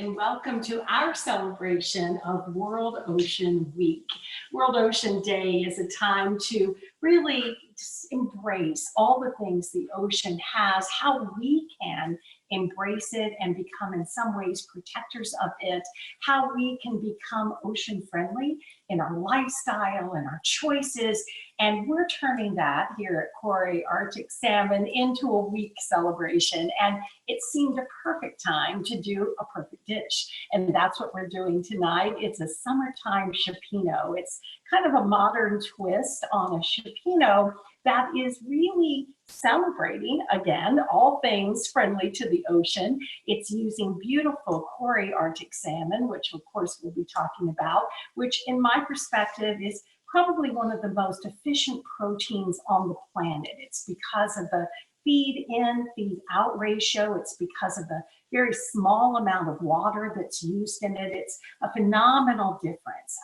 And welcome to our celebration of World Ocean Week. World Ocean Day is a time to really just embrace all the things the ocean has, how we can embrace it and become in some ways protectors of it, how we can become ocean friendly in our lifestyle and our choices. And we're turning that here at Kvarøy Arctic Salmon into a week celebration. And it seemed a perfect time to do a perfect dish. And that's what we're doing tonight. It's a summertime Cioppino. It's kind of a modern twist on a Cioppino that is really celebrating, again, all things friendly to the ocean. It's using beautiful Kvarøy Arctic salmon, which of course we'll be talking about, which in my perspective is probably one of the most efficient proteins on the planet. It's because of the feed in, feed out ratio. It's because of the very small amount of water that's used in it. It's a phenomenal difference.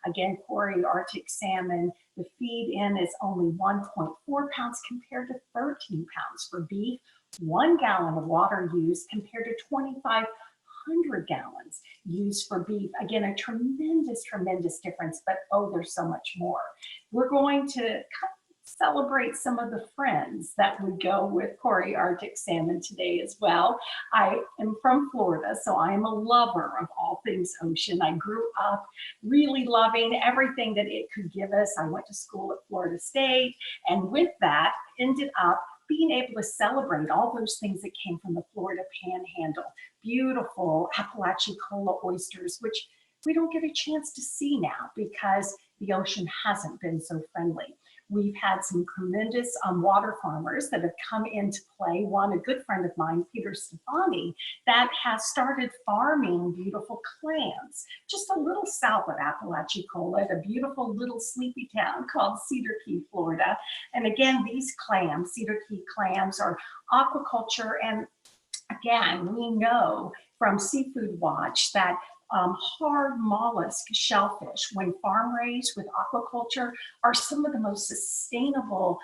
Again, Kvarøy Arctic salmon, the feed in is only 1.4 pounds compared to 13 pounds for beef. 1 gallon of water used compared to 2,500 gallons used for beef. Again, a tremendous, tremendous difference, but oh, there's so much more. We're going to celebrate some of the friends that would go with Kvarøy Arctic salmon today as well. I am from Florida, so I am a lover of all things ocean. I grew up really loving everything that it could give us. I went to school at Florida State, and with that, ended up being able to celebrate all those things that came from the Florida Panhandle. Beautiful Apalachicola oysters, which we don't get a chance to see now because the ocean hasn't been so friendly. We've had some tremendous water farmers that have come into play. One, a good friend of mine, Peter Stefani, that has started farming beautiful clams, just a little south of Apalachicola, at a beautiful little sleepy town called Cedar Key, Florida. And again, these clams, Cedar Key clams, are aquaculture. And again, we know from Seafood Watch that hard mollusk shellfish, when farm raised with aquaculture, are some of the most sustainable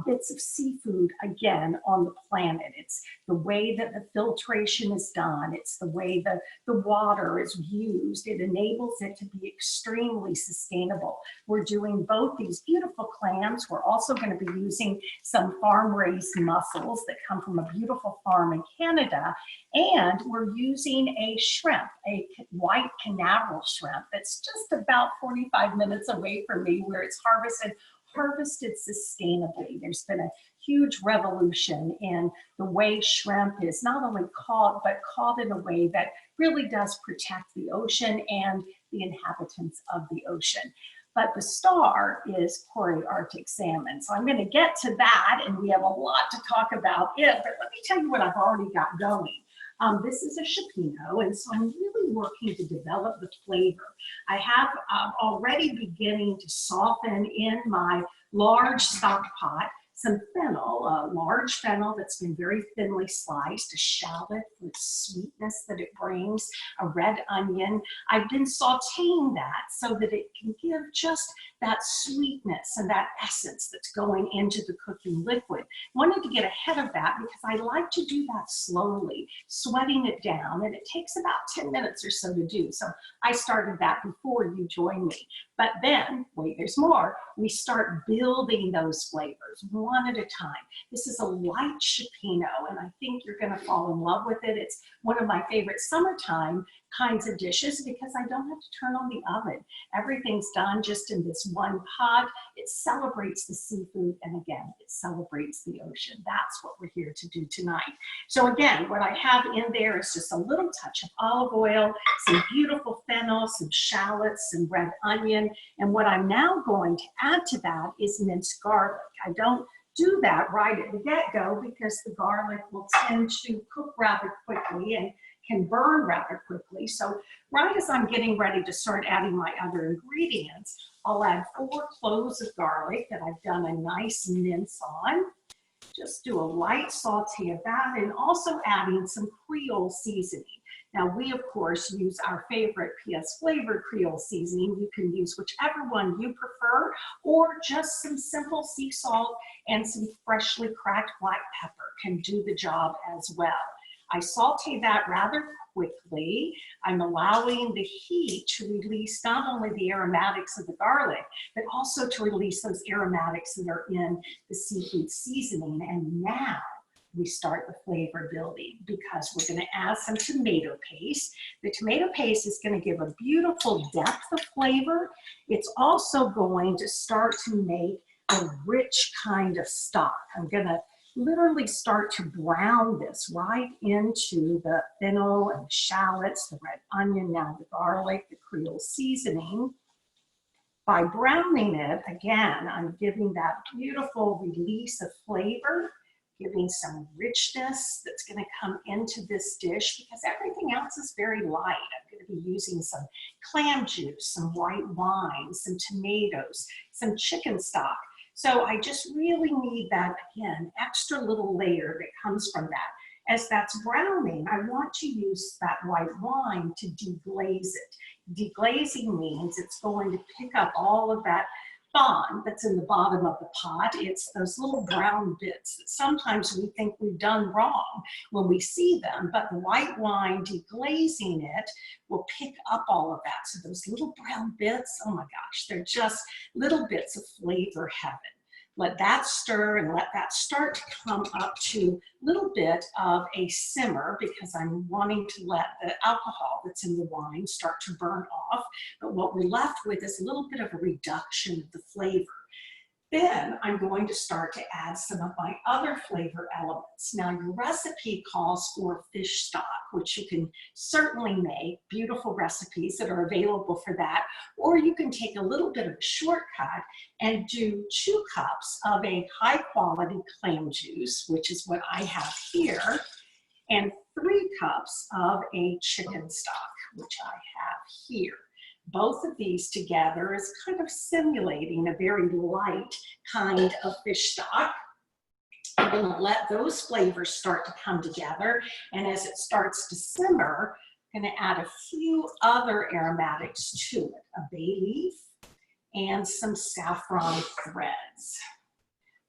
bits of seafood, again, on the planet. It's the way that the filtration is done. It's the way that the water is used. It enables it to be extremely sustainable. We're doing both these beautiful clams. We're also going to be using some farm-raised mussels that come from a beautiful farm in Canada. And we're using a shrimp, a White Canaveral shrimp that's just about 45 minutes away from me, where it's harvested sustainably. There's been a huge revolution in the way shrimp is not only caught, but caught in a way that really does protect the ocean and the inhabitants of the ocean. But the star is Kvarøy Arctic salmon. So I'm going to get to that, and we have a lot to talk about it, but let me tell you what I've already got going. This is a Cioppino, and so I'm really working to develop the flavor. I have already beginning to soften in my large stock pot some fennel, a large fennel that's been very thinly sliced, a shallot for the sweetness that it brings, a red onion. I've been sauteing that so that it can give just that sweetness and that essence that's going into the cooking liquid. Wanted to get ahead of that because I like to do that slowly, sweating it down, and it takes about 10 minutes or so to do. So I started that before you joined me. But then, wait, there's more. We start building those flavors one at a time. This is a light Cioppino, and I think you're going to fall in love with it. It's one of my favorite summertime kinds of dishes because I don't have to turn on the oven. Everything's done just in this one pot. It celebrates the seafood, and again, it celebrates the ocean. That's what we're here to do tonight. So again, what I have in there is just a little touch of olive oil, some beautiful fennel, some shallots, some red onion, and what I'm now going to add to that is minced garlic. I don't do that right at the get-go because the garlic will tend to cook rather quickly and can burn rather quickly. So right as I'm getting ready to start adding my other ingredients, I'll add 4 cloves of garlic that I've done a nice mince on. Just do a light saute of that, and also adding some Creole seasoning. Now we of course use our favorite PS flavored Creole seasoning. You can use whichever one you prefer, or just some simple sea salt and some freshly cracked black pepper can do the job as well. I saute that rather quickly. I'm allowing the heat to release not only the aromatics of the garlic, but also to release those aromatics that are in the seafood seasoning. And now we start the flavor building, because we're going to add some tomato paste. The tomato paste is going to give a beautiful depth of flavor. It's also going to start to make a rich kind of stock. I'm going to literally start to brown this right into the fennel and the shallots, the red onion, now the garlic, the Creole seasoning. By browning it, again, I'm giving that beautiful release of flavor, giving some richness that's going to come into this dish, because everything else is very light. I'm going to be using some clam juice, some white wine, some tomatoes, some chicken stock. So I just really need that, again, extra little layer that comes from that. As that's browning, I want to use that white wine to deglaze it. Deglazing means it's going to pick up all of that fond that's in the bottom of the pot. It's those little brown bits that sometimes we think we've done wrong when we see them, but the white wine deglazing it will pick up all of that. So those little brown bits, oh my gosh, they're just little bits of flavor heaven. Let that stir and let that start to come up to a little bit of a simmer, because I'm wanting to let the alcohol that's in the wine start to burn off. But what we're left with is a little bit of a reduction of the flavor. Then I'm going to start to add some of my other flavor elements. Now, your recipe calls for fish stock, which you can certainly make beautiful recipes that are available for that. Or you can take a little bit of a shortcut and do 2 cups of a high quality clam juice, which is what I have here, and 3 cups of a chicken stock, which I have here. Both of these together is kind of simulating a very light kind of fish stock. I'm going to let those flavors start to come together, and as it starts to simmer, I'm going to add a few other aromatics to it, a bay leaf and some saffron threads.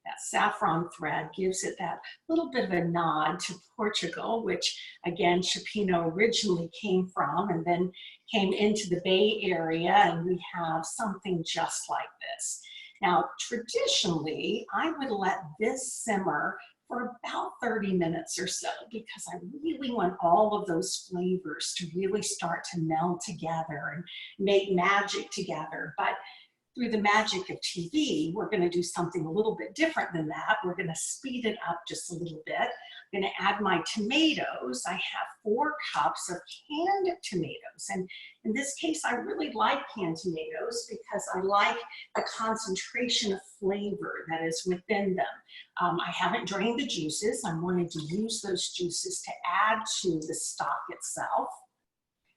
That saffron thread gives it that little bit of a nod to Portugal, which again, Cioppino originally came from, and then came into the Bay Area, and we have something just like this. Now, traditionally, I would let this simmer for about 30 minutes or so, because I really want all of those flavors to really start to meld together and make magic together. But through the magic of TV, we're going to do something a little bit different than that. We're going to speed it up just a little bit. I'm going to add my tomatoes. I have 4 cups of canned tomatoes. And in this case, I really like canned tomatoes because I like the concentration of flavor that is within them. I haven't drained the juices. I'm wanting to use those juices to add to the stock itself.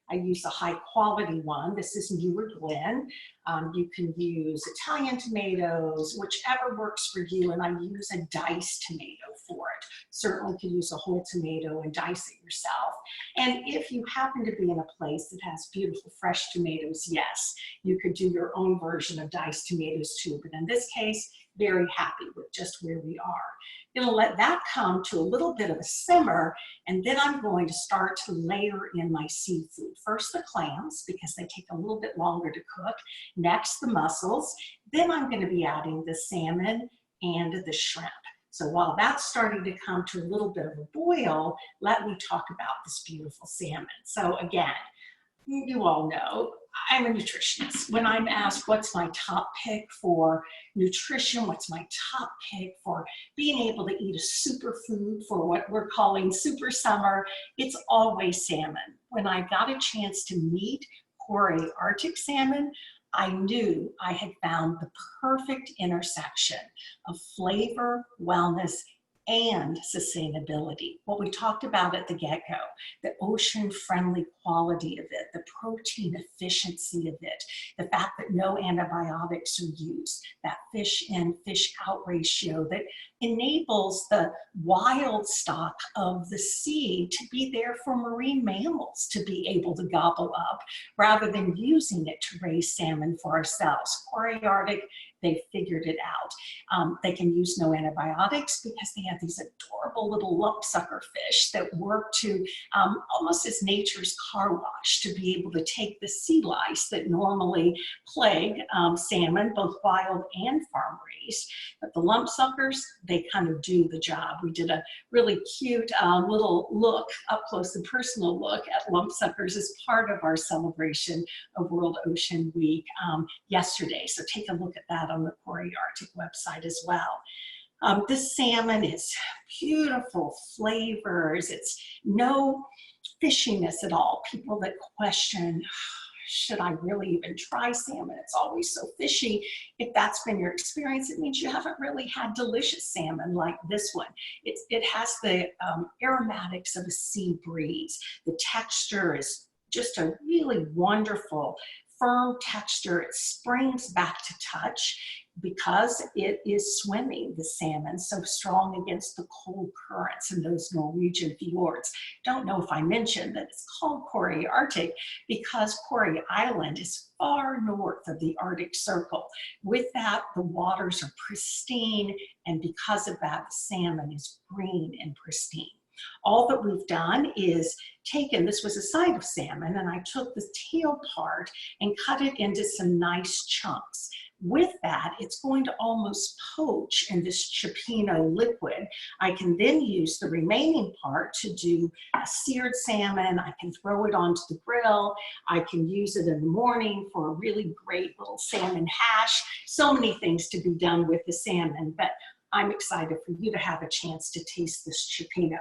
I use a high quality one. This is Newer Glen. You can use Italian tomatoes, whichever works for you, and I use a diced tomato for it. Certainly could use a whole tomato and dice it yourself. And if you happen to be in a place that has beautiful fresh tomatoes, yes, you could do your own version of diced tomatoes too. But in this case, very happy with just where we are. Gonna let that come to a little bit of a simmer, and then I'm going to start to layer in my seafood. First the clams, because they take a little bit longer to cook. Next the mussels. Then I'm going to be adding the salmon and the shrimp. So while that's starting to come to a little bit of a boil, let me talk about this beautiful salmon. So again, you all know I'm a nutritionist. When I'm asked what's my top pick for nutrition, what's my top pick for being able to eat a superfood for what we're calling super summer, it's always salmon. When I got a chance to meet Kvarøy Arctic salmon, I knew I had found the perfect intersection of flavor, wellness, and sustainability. What we talked about at the get-go, the ocean-friendly quality of it, the protein efficiency of it, the fact that no antibiotics are used, that fish in, fish out ratio that enables the wild stock of the sea to be there for marine mammals to be able to gobble up rather than using it to raise salmon for ourselves. Kvarøy Arctic, they figured it out. They can use no antibiotics because they have these adorable little lump sucker fish that work to almost as nature's car wash, to be able to take the sea lice that normally plague salmon, both wild and farm raised. But the lump suckers, they kind of do the job. We did a really cute little look, up close and personal look at lump suckers as part of our celebration of World Ocean Week yesterday. So take a look at that on the Kvarøy Arctic website as well. This salmon is beautiful flavors. It's no fishiness at all. People that question, should I really even try salmon? It's always so fishy. If that's been your experience, it means you haven't really had delicious salmon like this one. It has the aromatics of a sea breeze. The texture is just a really wonderful, firm texture. It springs back to touch because it is swimming, the salmon, so strong against the cold currents in those Norwegian fjords. Don't know if I mentioned that it's called Kvarøy Arctic because Kvarøy Island is far north of the Arctic Circle. With that, the waters are pristine, and because of that, the salmon is green and pristine. All that we've done is taken, this was a side of salmon, and I took the tail part and cut it into some nice chunks. With that, it's going to almost poach in this cioppino liquid. I can then use the remaining part to do a seared salmon. I can throw it onto the grill. I can use it in the morning for a really great little salmon hash. So many things to be done with the salmon, but I'm excited for you to have a chance to taste this cioppino.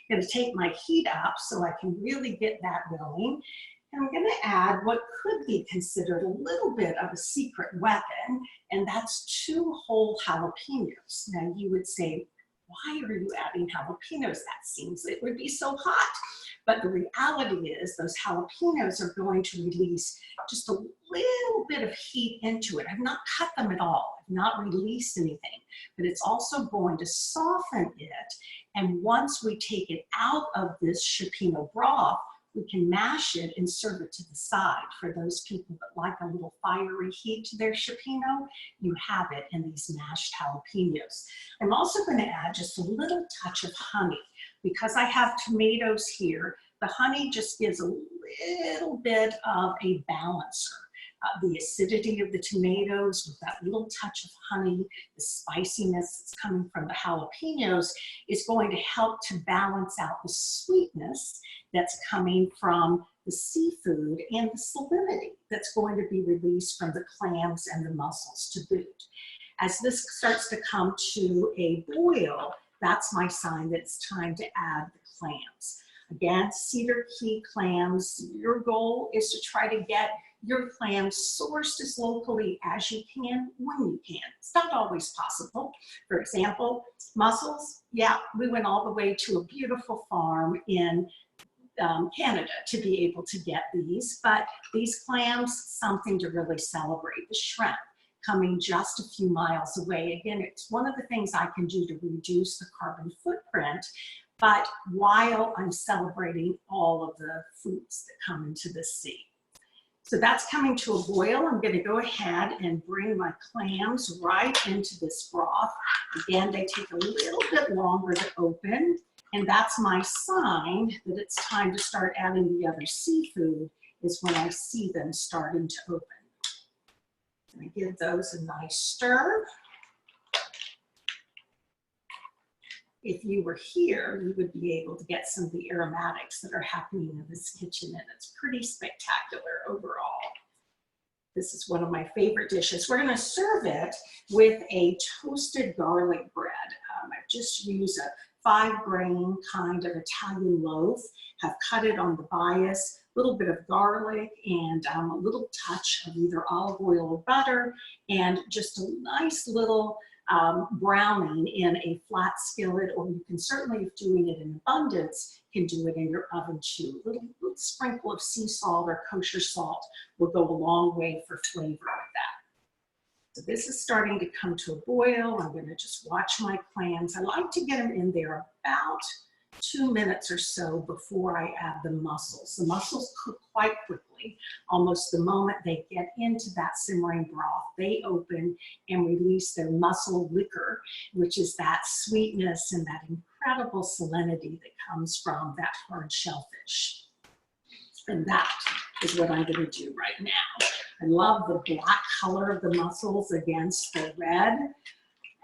I'm going to take my heat up so I can really get that going. And I'm going to add what could be considered a little bit of a secret weapon, and that's 2 whole jalapenos. Now you would say, why are you adding jalapenos? That seems it would be so hot. But the reality is those jalapenos are going to release just a little bit of heat into it. I've not cut them at all. I've not released anything, but it's also going to soften it. And once we take it out of this cioppino broth, we can mash it and serve it to the side. For those people that like a little fiery heat to their cioppino, you have it in these mashed jalapenos. I'm also going to add just a little touch of honey. Because I have tomatoes here, the honey just gives a little bit of a balancer. The acidity of the tomatoes with that little touch of honey, the spiciness that's coming from the jalapenos is going to help to balance out the sweetness that's coming from the seafood and the salinity that's going to be released from the clams and the mussels to boot. As this starts to come to a boil, that's my sign that it's time to add the clams. Again, Cedar Key clams, your goal is to try to get your clams sourced as locally as you can when you can. It's not always possible. For example, mussels, yeah, we went all the way to a beautiful farm in Canada to be able to get these, but these clams, something to really celebrate. The shrimp, coming just a few miles away. Again, it's one of the things I can do to reduce the carbon footprint, but while I'm celebrating all of the foods that come into the sea. So that's coming to a boil. I'm going to go ahead and bring my clams right into this broth. Again, they take a little bit longer to open, and that's my sign that it's time to start adding the other seafood, is when I see them starting to open. I give those a nice stir. If you were here, you would be able to get some of the aromatics that are happening in this kitchen, and it's pretty spectacular overall. This is one of my favorite dishes. We're going to serve it with a toasted garlic bread. I've just used a 5-grain kind of Italian loaf, have cut it on the bias, a little bit of garlic and a little touch of either olive oil or butter, and just a nice little browning in a flat skillet, or you can certainly, if doing it in abundance, can do it in your oven too. A little sprinkle of sea salt or kosher salt will go a long way for flavor with that. So this is starting to come to a boil. I'm going to just watch my clams. I like to get them in there about 2 minutes or so before I add the mussels. The mussels cook quite quickly. Almost the moment they get into that simmering broth, they open and release their mussel liquor, which is that sweetness and that incredible salinity that comes from that hard shellfish. And that is what I'm going to do right now. I love the black color of the mussels against the red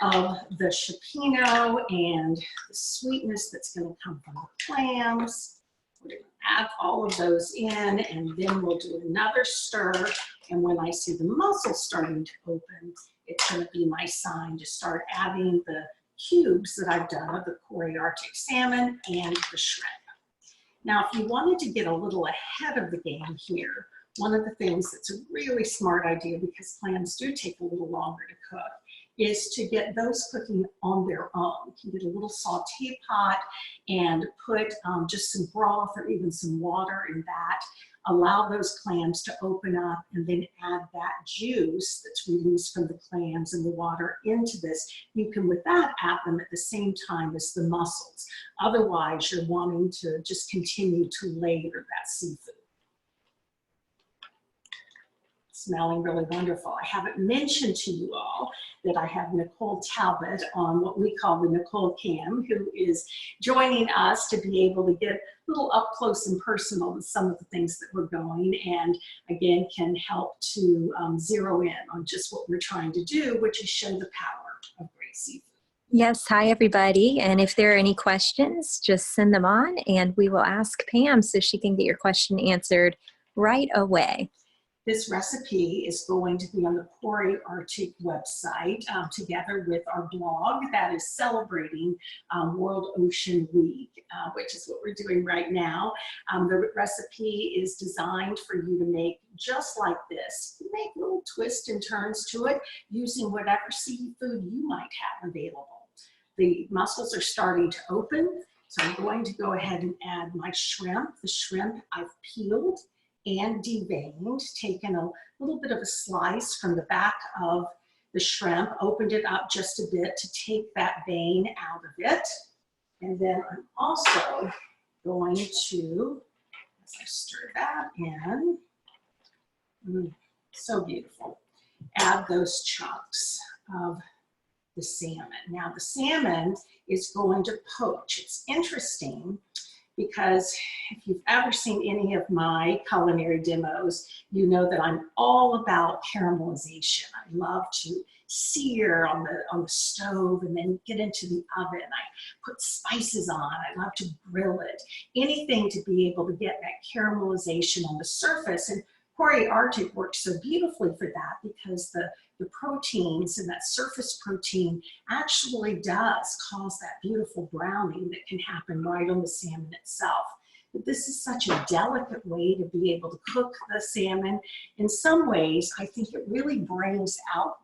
of the cioppino and the sweetness that's going to come from the clams. We're going to add all of those in, and then we'll do another stir. And when I see the mussels starting to open, it's going to be my sign to start adding the cubes that I've done of the Kvarøy Arctic salmon and the shrimp. Now, if you wanted to get a little ahead of the game here, one of the things that's a really smart idea, because clams do take a little longer to cook, is to get those cooking on their own. You can get a little saute pot and put just some broth or even some water in that. Allow those clams to open up and then add that juice that's released from the clams and the water into this. You can, with that, add them at the same time as the mussels. Otherwise, you're wanting to just continue to layer that seafood. Smelling really wonderful. I haven't mentioned to you all that I have Nicole Talbot on what we call the Nicole Cam, who is joining us to be able to get a little up close and personal with some of the things that we're going, and again can help to zero in on just what we're trying to do, which is show the power of great seafood. Yes, hi everybody, and if there are any questions, just send them on and we will ask Pam so she can get your question answered right away. This recipe is going to be on the Kvarøy Arctic website together with our blog that is celebrating World Ocean Week, which is what we're doing right now. The recipe is designed for you to make just like this. You make little twists and turns to it using whatever seafood you might have available. The mussels are starting to open, so I'm going to go ahead and add my shrimp. The shrimp I've peeled and deveined, taken a little bit of a slice from the back of the shrimp, opened it up just a bit to take that vein out of it. And then I'm also going to, as I stir that in, so beautiful, add those chunks of the salmon. Now the salmon is going to poach. It's interesting because if you've ever seen any of my culinary demos, you know that I'm all about caramelization. I love to sear on the stove and then get into the oven. I put spices on. I love to grill it. Anything to be able to get that caramelization on the surface. And Kvarøy Arctic works so beautifully for that because the proteins and that surface protein actually does cause that beautiful browning that can happen right on the salmon itself. But this is such a delicate way to be able to cook the salmon. In some ways, I think it really brings out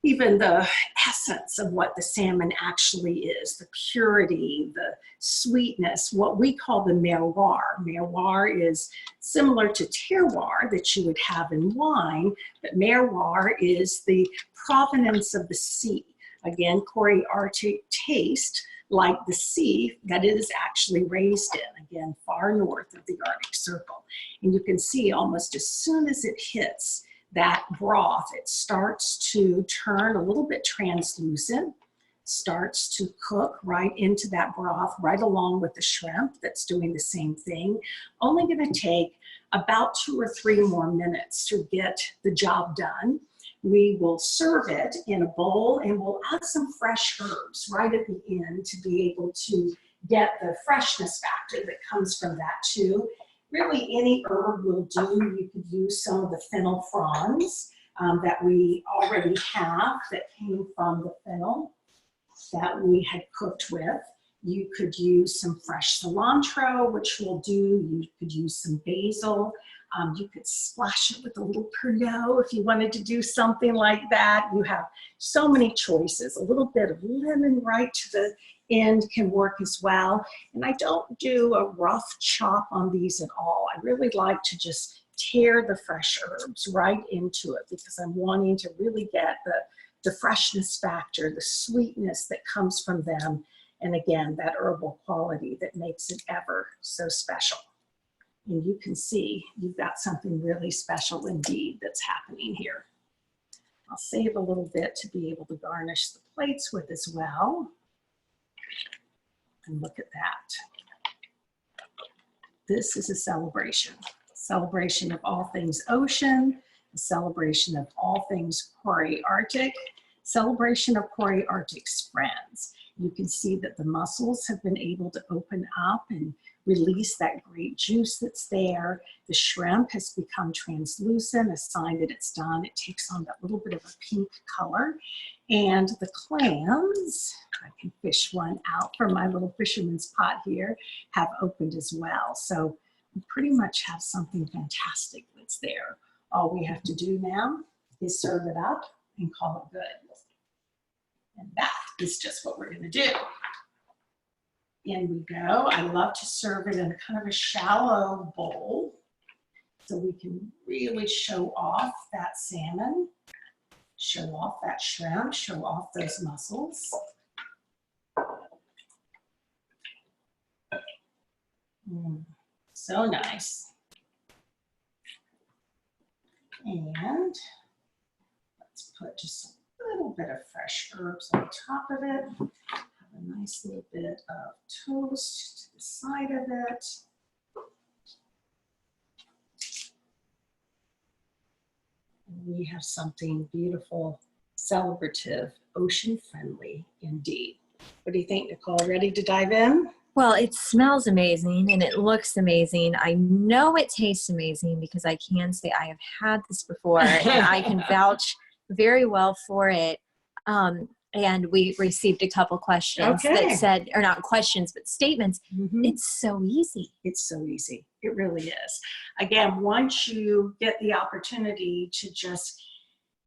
even the essence of what the salmon actually is, the purity, the sweetness, what we call the miroir. Miroir is similar to terroir that you would have in wine, but miroir is the provenance of the sea. Again, Kvarøy Arctic taste like the sea that it is actually raised in, again, far north of the Arctic Circle. And you can see almost as soon as it hits that broth, it starts to turn a little bit translucent, starts to cook right into that broth, right along with the shrimp that's doing the same thing. Only going to take about 2 or 3 more minutes to get the job done. We will serve it in a bowl and we'll add some fresh herbs right at the end to be able to get the freshness factor that comes from that too. Really, any herb will do. You could use some of the fennel fronds that we already have that came from the fennel that we had cooked with. You could use some fresh cilantro, which will do. You could use some basil. You could splash it with a little Pernod if you wanted to do something like that. You have so many choices. A little bit of lemon right to the end can work as well. And I don't do a rough chop on these at all. I really like to just tear the fresh herbs right into it because I'm wanting to really get the freshness factor, the sweetness that comes from them And again, that herbal quality that makes it ever so special. And you can see you've got something really special indeed that's happening here. I'll save a little bit to be able to garnish the plates with as well. And look at that. This is a celebration of all things ocean, a celebration of all things Kvarøy Arctic, celebration of Kvarøy Arctic's friends. You can see that the mussels have been able to open up and release that great juice that's there. The shrimp has become translucent, a sign that it's done. It takes on that little bit of a pink color. And the clams, I can fish one out from my little fisherman's pot here, have opened as well. So we pretty much have something fantastic that's there. All we have to do now is serve it up and call it good. And that is just what we're gonna do. In we go. I love to serve it in kind of a shallow bowl so we can really show off that salmon, show off that shrimp, show off those mussels. So nice. And let's put just a little bit of fresh herbs on top of it. Have a nice little bit of toast to the side of it. And we have something beautiful, celebrative, ocean-friendly indeed. What do you think, Nicole? Ready to dive in? Well, it smells amazing and it looks amazing. I know it tastes amazing because I can say I have had this before and I can vouch very well for it. And we received a couple questions that said, or not questions, but statements. It's so easy. It's so easy. It really is. Again, once you get the opportunity to just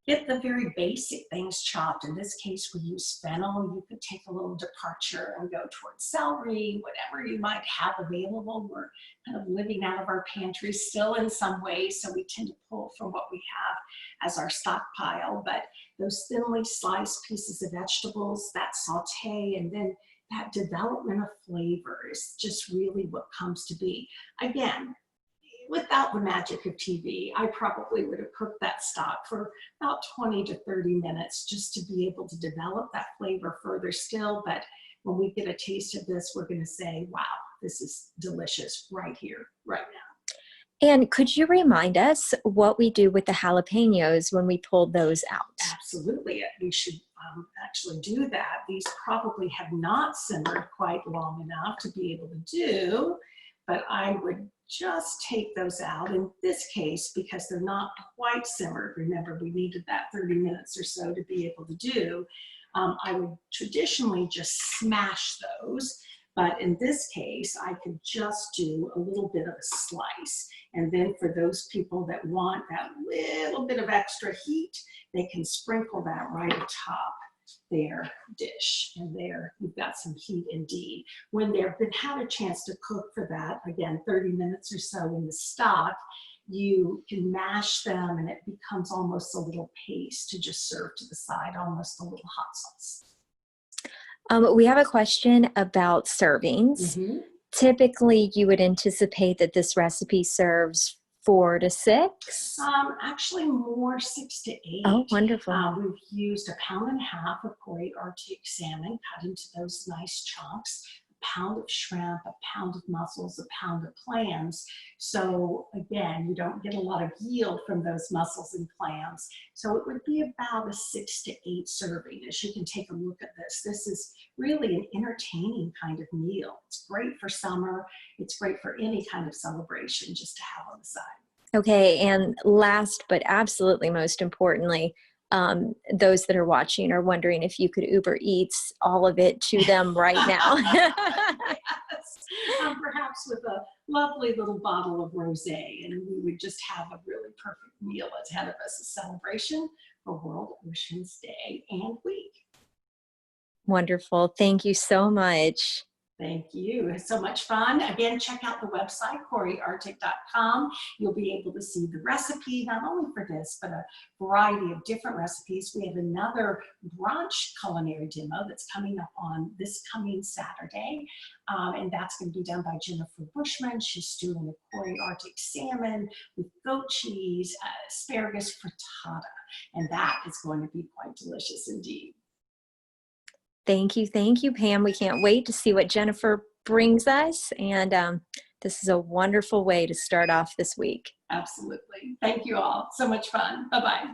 get the very basic things chopped. In this case, we use fennel. You could take a little departure and go towards celery, whatever you might have available. We're kind of living out of our pantry still in some ways, so we tend to pull from what we have as our stockpile. But those thinly sliced pieces of vegetables, that saute, and then that development of flavor is just really what comes to be. Again, without the magic of TV, I probably would have cooked that stock for about 20 to 30 minutes just to be able to develop that flavor further still. But when we get a taste of this, we're going to say, wow, this is delicious right here, right now. And could you remind us what we do with the jalapenos when we pull those out? Absolutely. We should actually do that. These probably have not simmered quite long enough to be able to do, but I would just take those out. In this case, because they're not quite simmered, remember we needed that 30 minutes or so to be able to do, I would traditionally just smash those. But in this case, I could just do a little bit of a slice. And then for those people that want that little bit of extra heat, they can sprinkle that right atop their dish. And there you've got some heat indeed. When they've had a chance to cook for that, again, 30 minutes or so in the stock, you can mash them and it becomes almost a little paste to just serve to the side, almost a little hot sauce. We have a question about servings. Typically, you would anticipate that this recipe serves 4 to 6? Actually more 6 to 8. Oh, wonderful. We've used 1.5 pounds of Kvarøy Arctic salmon cut into those nice chunks, 1 pound of shrimp, 1 pound of mussels, 1 pound of clams. So again, you don't get a lot of yield from those mussels and clams. So it would be about a 6 to 8 serving. As you can take a look at this, this is really an entertaining kind of meal. It's great for summer. It's great for any kind of celebration just to have on the side. Okay, and last but absolutely most importantly, those that are watching are wondering if you could Uber Eats all of it to them right now. Yes. Perhaps with a lovely little bottle of rosé, and we would just have a really perfect meal ahead of us, a celebration for World Oceans Day and Week. Wonderful. Thank you so much. Thank you. It's so much fun. Again, check out the website, KvarøyArctic.com. You'll be able to see the recipe, not only for this, but a variety of different recipes. We have another brunch culinary demo that's coming up on this coming Saturday. And that's going to be done by Jennifer Bushman. She's doing a Kvarøy Arctic salmon with goat cheese, asparagus frittata. And that is going to be quite delicious indeed. Thank you, Pam. We can't wait to see what Jennifer brings us. And this is a wonderful way to start off this week. Absolutely. Thank you all. So much fun. Bye-bye.